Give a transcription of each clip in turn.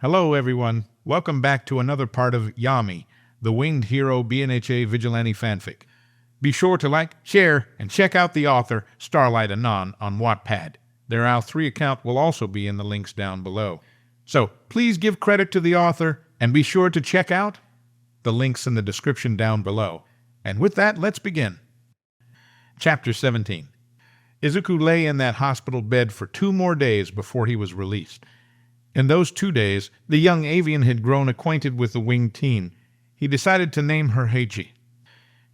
Hello everyone, welcome back to another part of Yami, The Winged Hero BNHA Vigilante FanFic. Be sure to like, share, and check out the author, Starlight Anon, on Wattpad. Their AL3 account will also be in the links down below. So please give credit to the author, and be sure to check out the links in the description down below. And with that, let's begin. Chapter 17. Izuku lay in that hospital bed for 2 more days before he was released. In those 2 days, the young avian had grown acquainted with the winged teen. He decided to name her Heichi.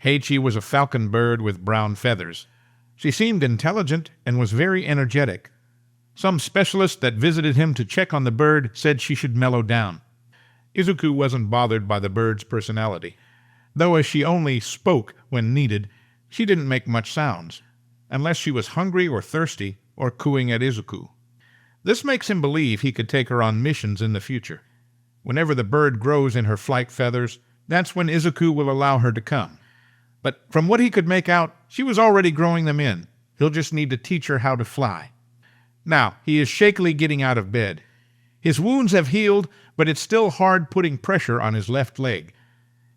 Heichi was a falcon bird with brown feathers. She seemed intelligent and was very energetic. Some specialist that visited him to check on the bird said she should mellow down. Izuku wasn't bothered by the bird's personality. Though as she only spoke when needed, she didn't make much sounds, unless she was hungry or thirsty or cooing at Izuku. This makes him believe he could take her on missions in the future. Whenever the bird grows in her flight feathers, that's when Izuku will allow her to come. But from what he could make out, she was already growing them in. He'll just need to teach her how to fly. Now, he is shakily getting out of bed. His wounds have healed, but it's still hard putting pressure on his left leg.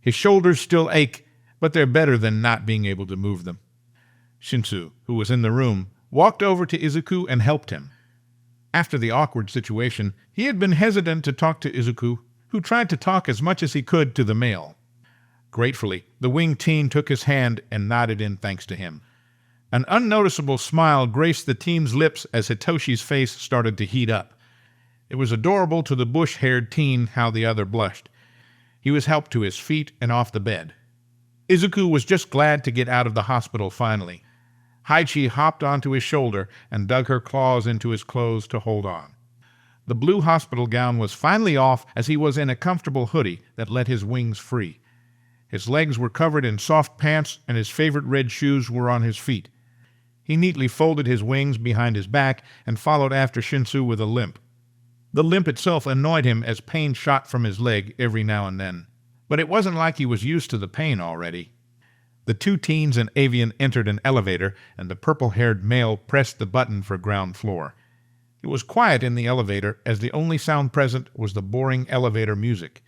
His shoulders still ache, but they're better than not being able to move them. Shinsu, who was in the room, walked over to Izuku and helped him. After the awkward situation, he had been hesitant to talk to Izuku, who tried to talk as much as he could to the male. Gratefully, the winged teen took his hand and nodded in thanks to him. An unnoticeable smile graced the teen's lips as Hitoshi's face started to heat up. It was adorable to the bush-haired teen how the other blushed. He was helped to his feet and off the bed. Izuku was just glad to get out of the hospital finally. Heichi hopped onto his shoulder and dug her claws into his clothes to hold on. The blue hospital gown was finally off as he was in a comfortable hoodie that let his wings free. His legs were covered in soft pants and his favorite red shoes were on his feet. He neatly folded his wings behind his back and followed after Shinsu with a limp. The limp itself annoyed him as pain shot from his leg every now and then. But it wasn't like he was used to the pain already. The 2 teens and avian entered an elevator, and the purple-haired male pressed the button for ground floor. It was quiet in the elevator, as the only sound present was the boring elevator music.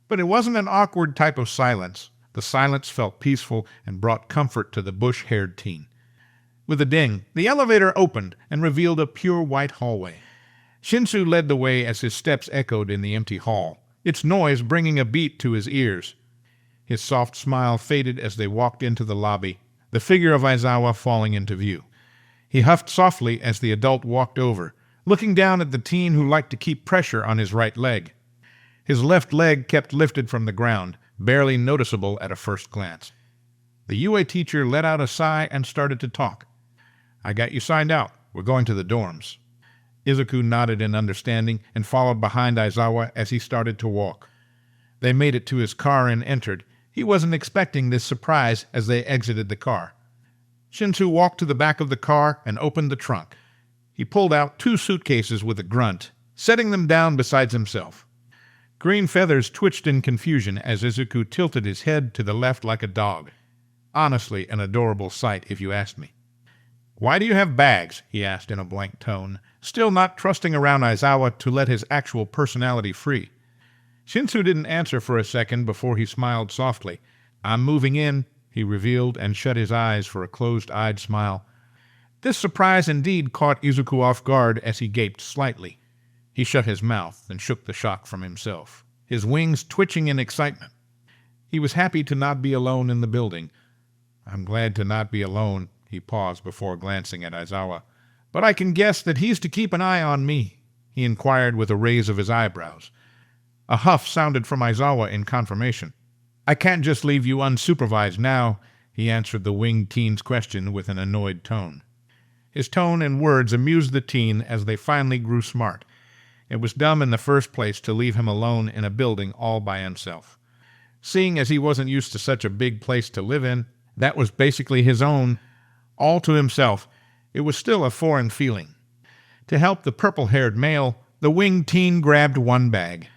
But it wasn't an awkward type of silence. The silence felt peaceful and brought comfort to the bush-haired teen. With a ding, the elevator opened and revealed a pure white hallway. Shinsu led the way as his steps echoed in the empty hall, its noise bringing a beat to his ears. His soft smile faded as they walked into the lobby, the figure of Aizawa falling into view. He huffed softly as the adult walked over, looking down at the teen who liked to keep pressure on his right leg. His left leg kept lifted from the ground, barely noticeable at a first glance. The UA teacher let out a sigh and started to talk. "I got you signed out. We're going to the dorms." Izuku nodded in understanding and followed behind Aizawa as he started to walk. They made it to his car and entered. He wasn't expecting this surprise as they exited the car. Shinsu walked to the back of the car and opened the trunk. He pulled out 2 suitcases with a grunt, setting them down beside himself. Green feathers twitched in confusion as Izuku tilted his head to the left like a dog. Honestly, an adorable sight, if you asked me. "Why do you have bags?" he asked in a blank tone, still not trusting around Aizawa to let his actual personality free. Shinsu didn't answer for a second before he smiled softly. "I'm moving in," he revealed and shut his eyes for a closed-eyed smile. This surprise indeed caught Izuku off guard as he gaped slightly. He shut his mouth and shook the shock from himself, his wings twitching in excitement. He was happy to not be alone in the building. "I'm glad to not be alone," he paused before glancing at Aizawa. "But I can guess that he's to keep an eye on me," he inquired with a raise of his eyebrows. A huff sounded from Aizawa in confirmation. "I can't just leave you unsupervised now," he answered the winged teen's question with an annoyed tone. His tone and words amused the teen as they finally grew smart. It was dumb in the first place to leave him alone in a building all by himself. Seeing as he wasn't used to such a big place to live in, that was basically his own, all to himself, it was still a foreign feeling. To help the purple-haired male, the winged teen grabbed 1 bag.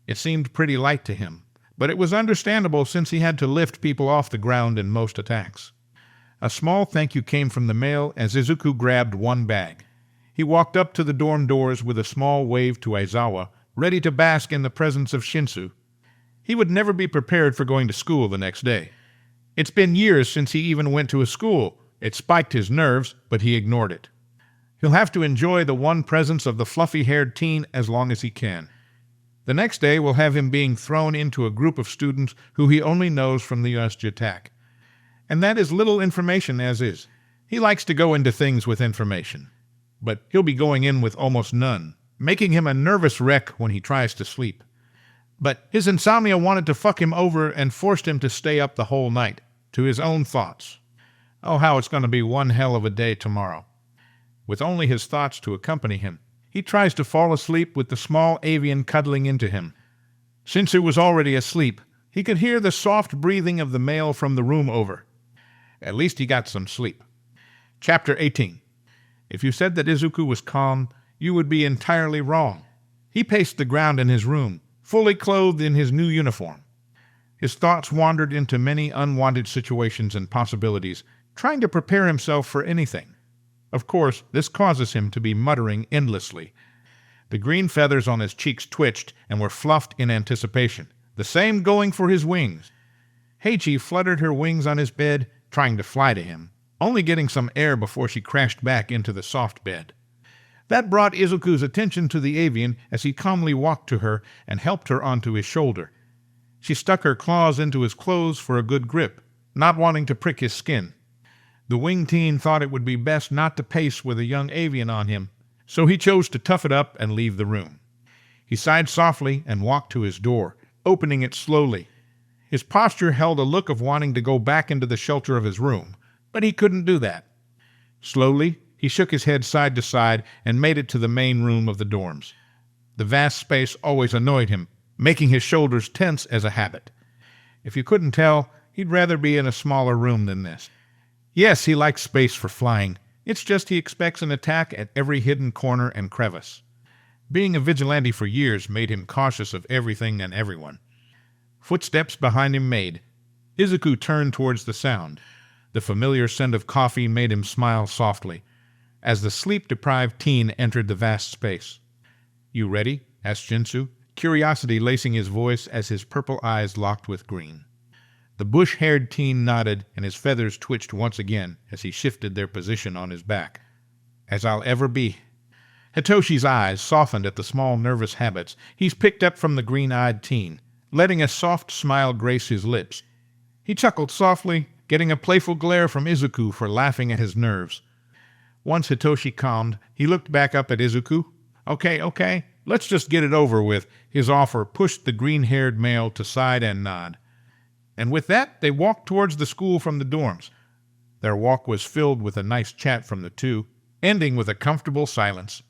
It seemed pretty light to him, but it was understandable since he had to lift people off the ground in most attacks. A small thank you came from the male as Izuku grabbed 1 bag. He walked up to the dorm doors with a small wave to Aizawa, ready to bask in the presence of Shinsu. He would never be prepared for going to school the next day. It's been years since he even went to a school. It spiked his nerves, but he ignored it. He'll have to enjoy the one presence of the fluffy-haired teen as long as he can. The next day will have him being thrown into a group of students who he only knows from the USG attack. And that is little information as is. He likes to go into things with information. But he'll be going in with almost none, making him a nervous wreck when he tries to sleep. But his insomnia wanted to fuck him over and forced him to stay up the whole night, to his own thoughts. Oh, how it's going to be one hell of a day tomorrow. With only his thoughts to accompany him, he tries to fall asleep with the small avian cuddling into him. Since he was already asleep, he could hear the soft breathing of the male from the room over. At least he got some sleep. Chapter 18. If you said that Izuku was calm, you would be entirely wrong. He paced the ground in his room, fully clothed in his new uniform. His thoughts wandered into many unwanted situations and possibilities, trying to prepare himself for anything. Of course, this causes him to be muttering endlessly. The green feathers on his cheeks twitched and were fluffed in anticipation, the same going for his wings. Heichi fluttered her wings on his bed, trying to fly to him, only getting some air before she crashed back into the soft bed. That brought Izuku's attention to the avian as he calmly walked to her and helped her onto his shoulder. She stuck her claws into his clothes for a good grip, not wanting to prick his skin. The winged teen thought it would be best not to pace with a young avian on him, so he chose to tough it up and leave the room. He sighed softly and walked to his door, opening it slowly. His posture held a look of wanting to go back into the shelter of his room, but he couldn't do that. Slowly, he shook his head side to side and made it to the main room of the dorms. The vast space always annoyed him, making his shoulders tense as a habit. If you couldn't tell, he'd rather be in a smaller room than this. Yes, he likes space for flying. It's just he expects an attack at every hidden corner and crevice. Being a vigilante for years made him cautious of everything and everyone. Footsteps behind him made. Izuku turned towards the sound. The familiar scent of coffee made him smile softly, as the sleep-deprived teen entered the vast space. "You ready?" asked Shinsu, curiosity lacing his voice as his purple eyes locked with green. The bush-haired teen nodded, and his feathers twitched once again as he shifted their position on his back. "As I'll ever be." Hitoshi's eyes softened at the small nervous habits he's picked up from the green-eyed teen, letting a soft smile grace his lips. He chuckled softly, getting a playful glare from Izuku for laughing at his nerves. Once Hitoshi calmed, he looked back up at Izuku. Okay, let's just get it over with." His offer pushed the green-haired male to side and nod. And with that, they walked towards the school from the dorms. Their walk was filled with a nice chat from the two, ending with a comfortable silence.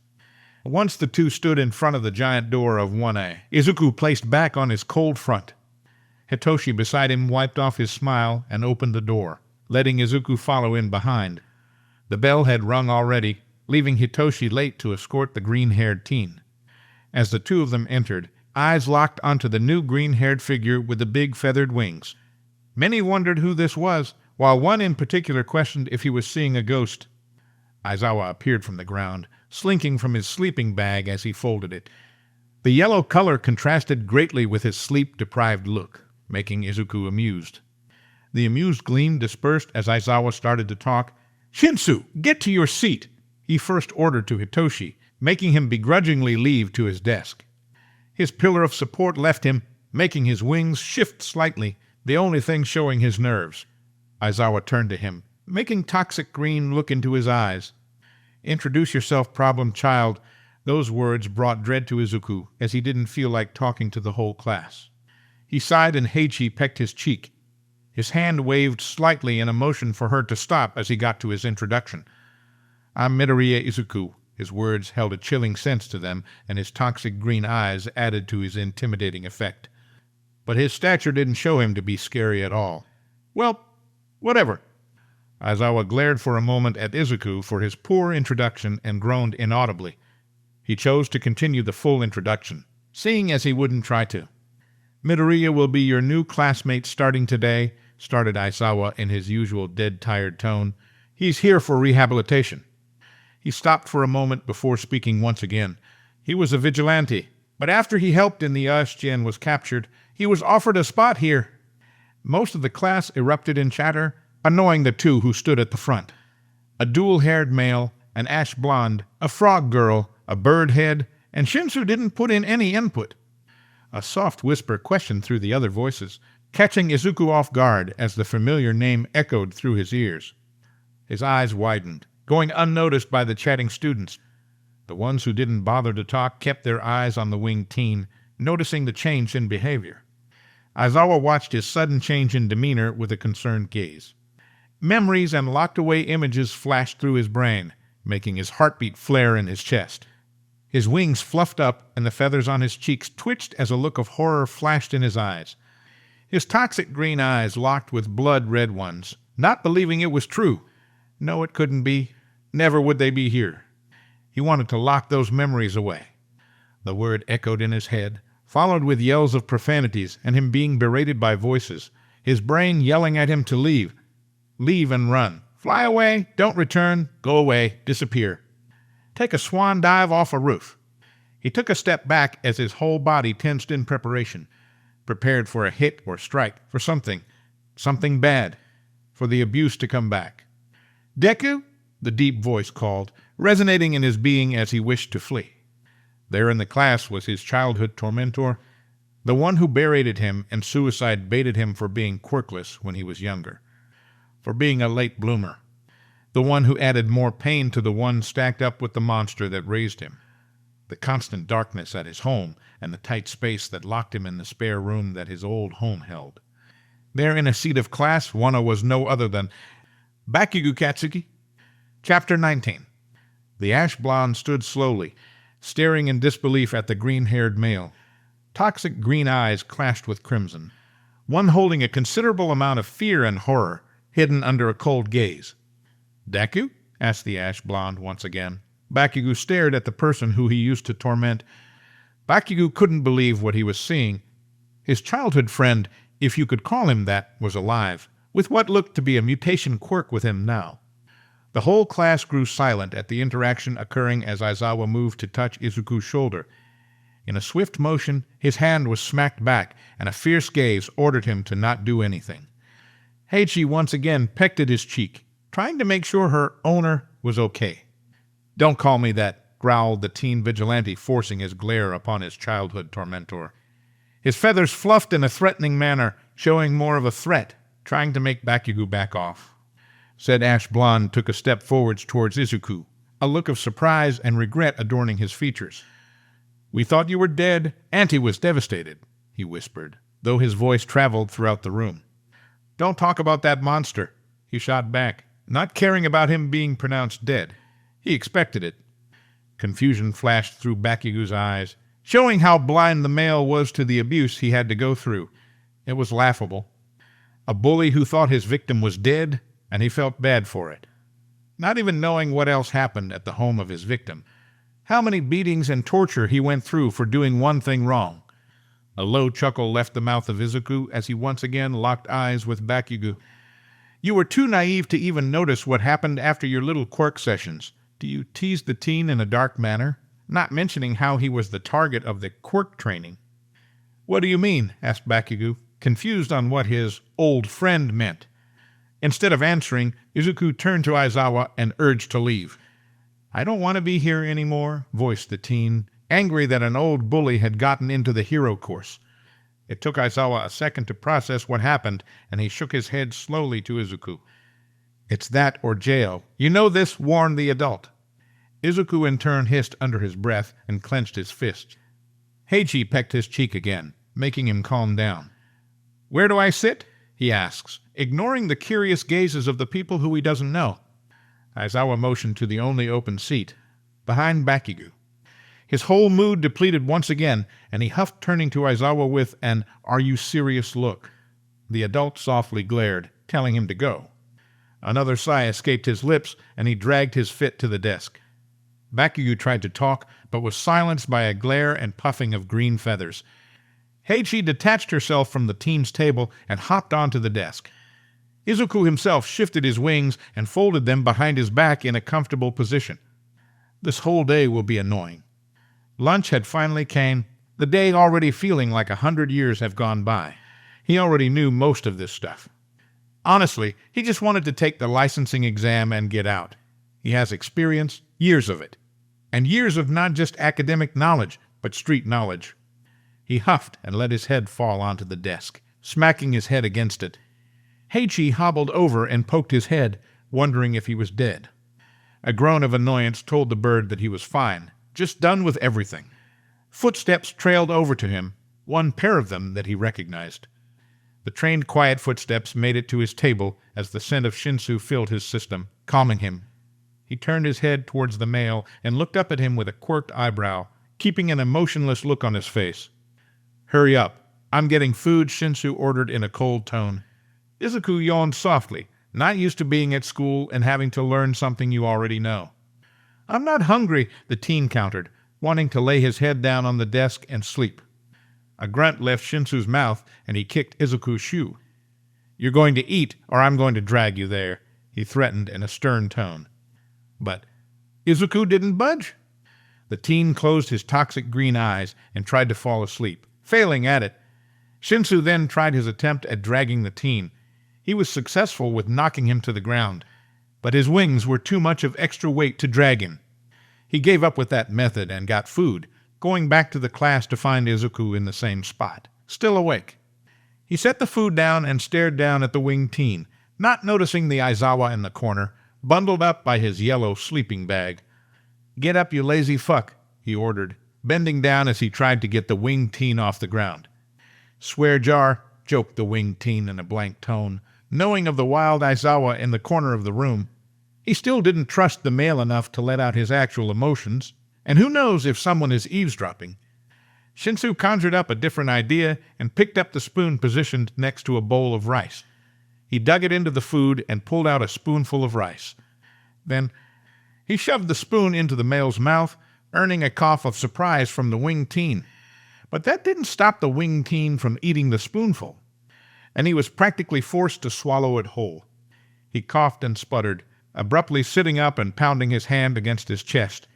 Once the two stood in front of the giant door of 1A, Izuku placed back on his cold front. Hitoshi beside him wiped off his smile and opened the door, letting Izuku follow in behind. The bell had rung already, leaving Hitoshi late to escort the green-haired teen. As the two of them entered, eyes locked onto the new green-haired figure with the big feathered wings. Many wondered who this was, while one in particular questioned if he was seeing a ghost. Aizawa appeared from the ground, slinking from his sleeping bag as he folded it. The yellow color contrasted greatly with his sleep-deprived look, making Izuku amused. The amused gleam dispersed as Aizawa started to talk. "Shinsu, get to your seat!" he first ordered to Hitoshi, making him begrudgingly leave to his desk. His pillar of support left him, making his wings shift slightly, the only thing showing his nerves. Aizawa turned to him, making Toxic Green look into his eyes. "Introduce yourself, problem child." Those words brought dread to Izuku, as he didn't feel like talking to the whole class. He sighed and Heichi pecked his cheek. His hand waved slightly in a motion for her to stop as he got to his introduction. "I'm Midoriya Izuku." His words held a chilling sense to them, and his toxic green eyes added to his intimidating effect. But his stature didn't show him to be scary at all. "Well, whatever." Aizawa glared for a moment at Izuku for his poor introduction and groaned inaudibly. He chose to continue the full introduction, seeing as he wouldn't try to. "Midoriya will be your new classmate starting today," started Aizawa in his usual dead-tired tone. "He's here for rehabilitation." He stopped for a moment before speaking once again. "He was a vigilante. But after he helped in the Ashji and was captured, he was offered a spot here. Most of the class erupted in chatter, annoying the two who stood at the front. A dual-haired male, an ash blonde, a frog girl, a bird head, and Shinsu didn't put in any input. A soft whisper questioned through the other voices, catching Izuku off guard as the familiar name echoed through his ears. His eyes widened, going unnoticed by the chatting students. The ones who didn't bother to talk kept their eyes on the winged teen, noticing the change in behavior. Aizawa watched his sudden change in demeanor with a concerned gaze. Memories and locked-away images flashed through his brain, making his heartbeat flare in his chest. His wings fluffed up and the feathers on his cheeks twitched as a look of horror flashed in his eyes. His toxic green eyes locked with blood-red ones, not believing it was true. No, it couldn't be. Never would they be here. He wanted to lock those memories away. The word echoed in his head, followed with yells of profanities and him being berated by voices, his brain yelling at him to leave. Leave and run. Fly away, don't return, go away, disappear. Take a swan dive off a roof. He took a step back as his whole body tensed in preparation, prepared for a hit or strike, for something bad, for the abuse to come back. Deku? The deep voice called, resonating in his being as he wished to flee. There in the class was his childhood tormentor, the one who berated him and suicide baited him for being quirkless when he was younger, for being a late bloomer, the one who added more pain to the one stacked up with the monster that raised him, the constant darkness at his home and the tight space that locked him in the spare room that his old home held. There in a seat of class, Wana was no other than Bakugo Katsuki. Chapter 19. The ash blonde stood slowly, staring in disbelief at the green-haired male. Toxic green eyes clashed with crimson, one holding a considerable amount of fear and horror, hidden under a cold gaze. Deku? Asked the ash blonde once again. Bakugo stared at the person who he used to torment. Bakugo couldn't believe what he was seeing. His childhood friend, if you could call him that, was alive, with what looked to be a mutation quirk with him now. The whole class grew silent at the interaction occurring as Aizawa moved to touch Izuku's shoulder. In a swift motion, his hand was smacked back, and a fierce gaze ordered him to not do anything. Heiichi once again pecked at his cheek, trying to make sure her owner was okay. "Don't call me that," growled the teen vigilante, forcing his glare upon his childhood tormentor. His feathers fluffed in a threatening manner, showing more of a threat, trying to make Bakugo back off. Said Ash Blonde took a step forwards towards Izuku, a look of surprise and regret adorning his features. "We thought you were dead. Auntie was devastated," he whispered, though his voice traveled throughout the room. "Don't talk about that monster," he shot back, not caring about him being pronounced dead. He expected it. Confusion flashed through Bakugo's eyes, showing how blind the male was to the abuse he had to go through. It was laughable. A bully who thought his victim was dead, and he felt bad for it. Not even knowing what else happened at the home of his victim. How many beatings and torture he went through for doing one thing wrong. A low chuckle left the mouth of Izuku as he once again locked eyes with Bakugo. "You were too naive to even notice what happened after your little quirk sessions. Do you tease the teen in a dark manner, not mentioning how he was the target of the quirk training?" "What do you mean?" asked Bakugo, confused on what his old friend meant. Instead of answering, Izuku turned to Aizawa and urged to leave. "I don't want to be here anymore," voiced the teen, angry that an old bully had gotten into the hero course. It took Aizawa a second to process what happened, and he shook his head slowly to Izuku. "It's that or jail. You know this," warned the adult. Izuku in turn hissed under his breath and clenched his fists. Heiichi pecked his cheek again, making him calm down. "Where do I sit?" he asks, ignoring the curious gazes of the people who he doesn't know. Aizawa motioned to the only open seat, behind Bakugo. His whole mood depleted once again, and he huffed, turning to Aizawa with an "Are you serious?" look. The adult softly glared, telling him to go. Another sigh escaped his lips, and he dragged his fit to the desk. Bakugo tried to talk, but was silenced by a glare and puffing of green feathers. Heiichi detached herself from the teen's table and hopped onto the desk. Izuku himself shifted his wings and folded them behind his back in a comfortable position. This whole day will be annoying. Lunch had finally came. the day already feeling like 100 years have gone by. He already knew most of this stuff. Honestly, he just wanted to take the licensing exam and get out. He has experience, years of it, and years of not just academic knowledge, but street knowledge. He huffed and let his head fall onto the desk, smacking his head against it. Heichi hobbled over and poked his head, wondering if he was dead. A groan of annoyance told the bird that he was fine, just done with everything. Footsteps trailed over to him, one pair of them that he recognized. The trained, quiet footsteps made it to his table as the scent of Shinsu filled his system, calming him. He turned his head towards the male and looked up at him with a quirked eyebrow, keeping an emotionless look on his face. "Hurry up. I'm getting food," Shinsu ordered in a cold tone. Izuku yawned softly, not used to being at school and having to learn something you already know. "I'm not hungry," the teen countered, wanting to lay his head down on the desk and sleep. A grunt left Shinsu's mouth, and he kicked Izuku's shoe. "You're going to eat, or I'm going to drag you there," he threatened in a stern tone. But Izuku didn't budge. The teen closed his toxic green eyes and tried to fall asleep, failing at it. Shinsu then tried his attempt at dragging the teen. He was successful with knocking him to the ground, but his wings were too much of extra weight to drag him. He gave up with that method and got food, going back to the class to find Izuku in the same spot, still awake. He set the food down and stared down at the winged teen, not noticing the Aizawa in the corner, bundled up by his yellow sleeping bag. "Get up, you lazy fuck," he ordered, bending down as he tried to get the winged teen off the ground. "Swear jar," joked the winged teen in a blank tone, knowing of the wild Aizawa in the corner of the room. He still didn't trust the male enough to let out his actual emotions, and who knows if someone is eavesdropping. Shinsu conjured up a different idea and picked up the spoon positioned next to a bowl of rice. He dug it into the food and pulled out a spoonful of rice. Then he shoved the spoon into the male's mouth, earning a cough of surprise from the winged teen. But that didn't stop the winged teen from eating the spoonful, and he was practically forced to swallow it whole. He coughed and sputtered, abruptly sitting up and pounding his hand against his chest.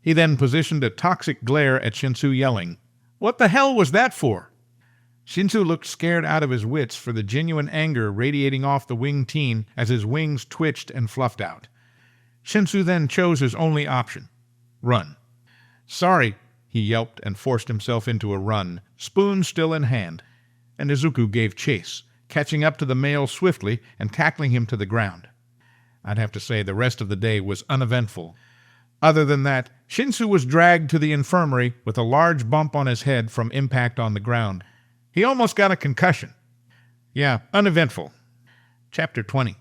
He then positioned a toxic glare at Shinsu, yelling, "What the hell was that for?" Shinsu looked scared out of his wits for the genuine anger radiating off the winged teen as his wings twitched and fluffed out. Shinsu then chose his only option: run. "Sorry," he yelped and forced himself into a run, spoon still in hand. And Izuku gave chase, catching up to the male swiftly and tackling him to the ground. I'd have to say the rest of the day was uneventful. Other than that, Shinsu was dragged to the infirmary with a large bump on his head from impact on the ground. He almost got a concussion. Yeah, uneventful. Chapter 20.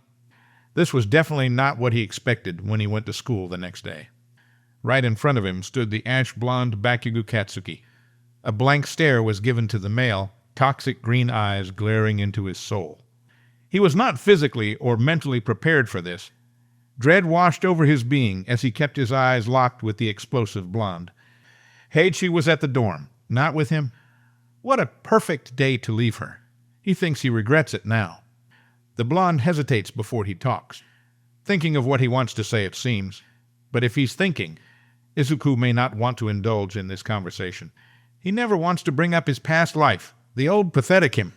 This was definitely not what he expected when he went to school the next day. Right in front of him stood the ash-blonde Bakugo Katsuki. A blank stare was given to the male, toxic green eyes glaring into his soul. He was not physically or mentally prepared for this. Dread washed over his being as he kept his eyes locked with the explosive blonde. Heichi was at the dorm, not with him. What a perfect day to leave her. He thinks he regrets it now. The blonde hesitates before he talks, thinking of what he wants to say, it seems. But if he's thinking, Izuku may not want to indulge in this conversation. He never wants to bring up his past life, the old pathetic him.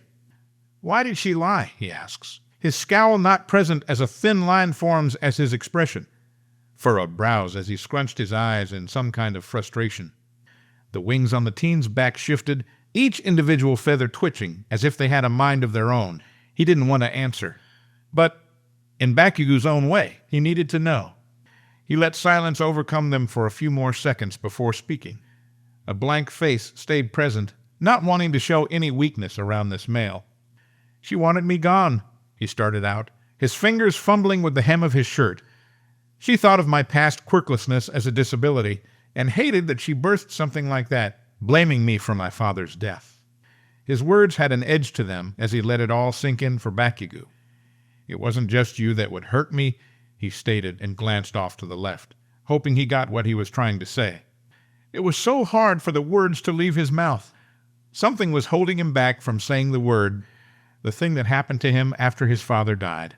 "Why did she lie?" he asks, his scowl not present as a thin line forms as his expression. Furrowed brows as he scrunched his eyes in some kind of frustration. The wings on the teen's back shifted, each individual feather twitching as if they had a mind of their own. He didn't want to answer. But, in Bakugo's own way, he needed to know. He let silence overcome them for a few more seconds before speaking. A blank face stayed present, not wanting to show any weakness around this male. "She wanted me gone," he started out, his fingers fumbling with the hem of his shirt. "She thought of my past quirklessness as a disability, and hated that she birthed something like that, blaming me for my father's death." His words had an edge to them as he let it all sink in for Bakugo. "It wasn't just you that would hurt me," he stated and glanced off to the left, hoping he got what he was trying to say. It was so hard for the words to leave his mouth. Something was holding him back from saying the word, the thing that happened to him after his father died.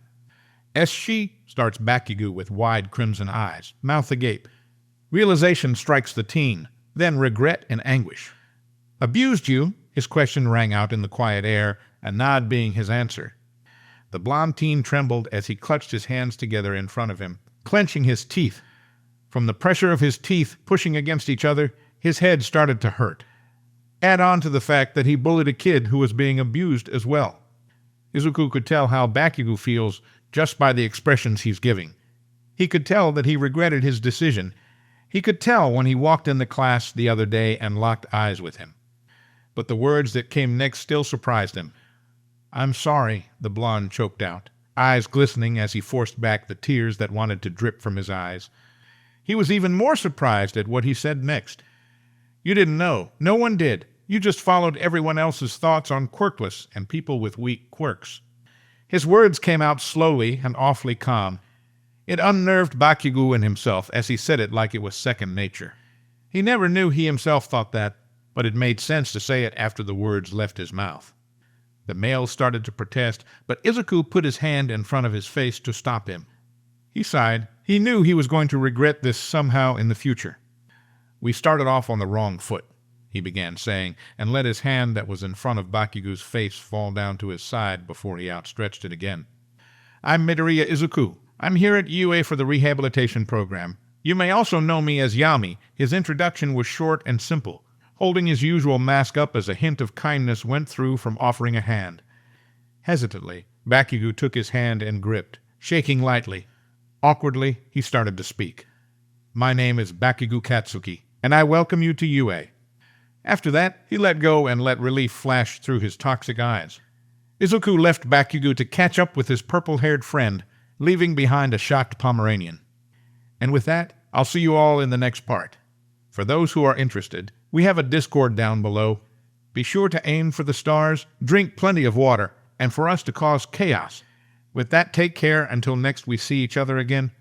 "She," starts Bakugo with wide crimson eyes, mouth agape. Realization strikes the teen, then regret and anguish. Abused you? His question rang out in the quiet air, a nod being his answer. The blond teen trembled as he clutched his hands together in front of him, clenching his teeth. From the pressure of his teeth pushing against each other, his head started to hurt. Add on to the fact that he bullied a kid who was being abused as well. Izuku could tell how Bakugo feels just by the expressions he's giving. He could tell that he regretted his decision. He could tell when he walked in the class the other day and locked eyes with him. But the words that came next still surprised him. "I'm sorry," the blonde choked out, eyes glistening as he forced back the tears that wanted to drip from his eyes. He was even more surprised at what he said next. "You didn't know. No one did. You just followed everyone else's thoughts on quirkless and people with weak quirks." His words came out slowly and awfully calm. It unnerved Bakugo and himself as he said it like it was second nature. He never knew he himself thought that, but it made sense to say it after the words left his mouth. The male started to protest, but Izuku put his hand in front of his face to stop him. He sighed. He knew he was going to regret this somehow in the future. "We started off on the wrong foot," he began saying, and let his hand that was in front of Bakugo's face fall down to his side before he outstretched it again. "I'm Midoriya Izuku. I'm here at UA for the rehabilitation program. You may also know me as Yami." His introduction was short and simple. Holding his usual mask up as a hint of kindness went through from offering a hand. Hesitantly, Bakugo took his hand and gripped, shaking lightly. Awkwardly, he started to speak. "My name is Bakugo Katsuki, and I welcome you to UA." After that, he let go and let relief flash through his toxic eyes. Izuku left Bakugo to catch up with his purple-haired friend, leaving behind a shocked Pomeranian. And with that, I'll see you all in the next part. For those who are interested, we have a Discord down below. Be sure to aim for the stars, drink plenty of water, and for us to cause chaos. With that, take care until next we see each other again.